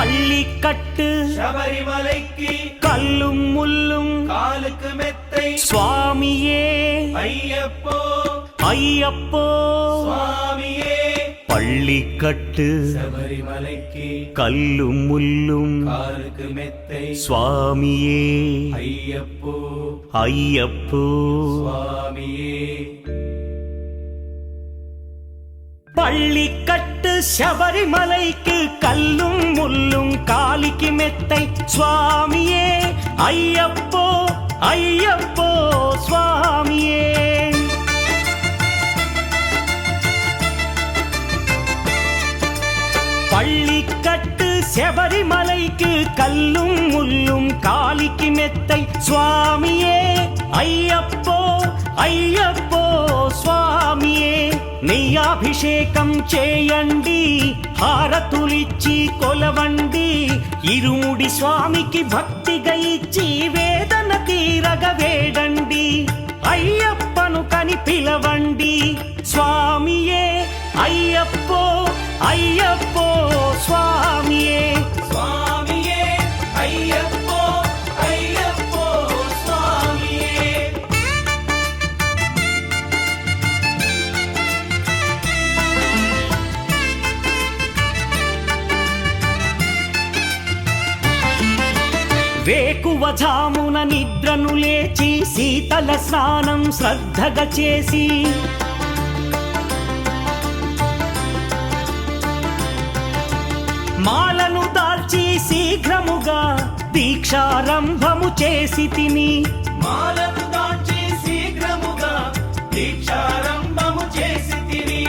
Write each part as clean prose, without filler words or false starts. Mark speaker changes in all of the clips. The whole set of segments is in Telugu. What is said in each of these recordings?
Speaker 1: பள்ளிக்கட்டு
Speaker 2: சபரிமலைக்கு
Speaker 1: கல்லும் முள்ளும்
Speaker 2: காலுக்கு மெத்தை
Speaker 1: சுவாமியே
Speaker 2: ஐயப்போ
Speaker 1: ஐயப்போ
Speaker 2: சுவாமியே
Speaker 1: பள்ளிக்கட்டு
Speaker 2: சபரிமலைக்கு
Speaker 1: கல்லும் முள்ளும்
Speaker 2: காலுக்கு மெத்தை
Speaker 1: சுவாமியே
Speaker 2: ஐயப்போ
Speaker 1: ஐயப்போ
Speaker 2: சுவாமியே
Speaker 1: பள்ளிக்கட்டு சபரிமலைக்கு கல்லும் முள்ளும் காலிக்கு மெத்தை சுவாமியே ஐயப்போ ஐயப்போ சுவாமியே பள்ளிக்கட்டு சபரிமலைக்கு கல்லும் முள்ளும் காலிக்கு மெத்தை சுவாமியே ஐயப்போ ஐயப்போ స్వామియే నెయ్యాభిషేకం చేయండి హారతులిచ్చి కొలవండి ఇరుముడి స్వామికి భక్తిగా ఇచ్చి వేదన తీరగ వేడండి అయ్యప్పను కని పిలవండి స్వామియే అయ్యప్పో అయ్యప్పో స్వామియే
Speaker 2: స్వామియే అయ్యప్పో అయ్యప్పో స్వామియే వేకువజామున నిద్రను లేచి శీతల స్నానం శ్రద్ధగా చేసి మాలను దాల్చి శీఘ్రముగా దీక్షారంభము చేసి తిని మాలను దాల్చి శీఘ్రముగా దీక్షారంభము చేసి తిని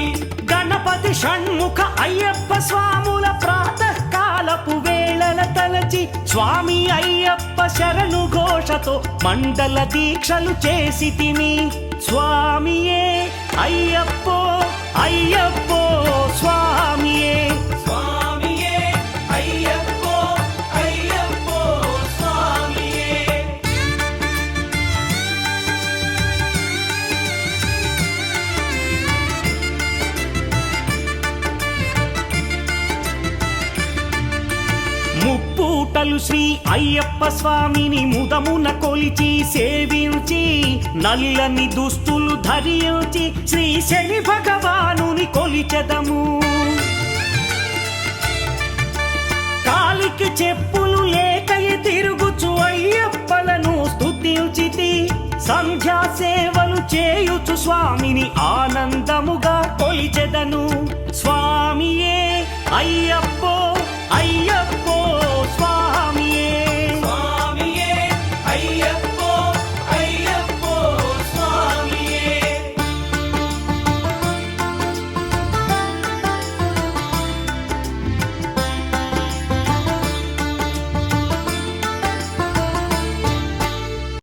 Speaker 2: గణపతి షణ్ముఖ అయ్యప్ప స్వాముల ప్రాతకాలపు వేళల తలచి స్వామి అయ్యప్ప శరణు ఘోషతో మండల దీక్షలు చేసి తిని స్వామియే అయ్యప్పో అయ్యప్పో స్వామియే స్వామియే అయ్యప్పో అయ్యప్పో స్వామియే ముప్పూటలు శ్రీ అయ్యప్ప స్వామిని ముదమున కొలిచి సేవించి నల్లని దుస్తులు ధరించి శ్రీ శని భగవానుని కొలిచెదము కాలికి చెప్పులు లేకయి తిరుగుచు అయ్యప్పలను స్తుతించితి సంధ్యా సేవలు చేయుచు స్వామిని ఆనందముగా కొలిచెదను స్వామియే అయ్యప్ప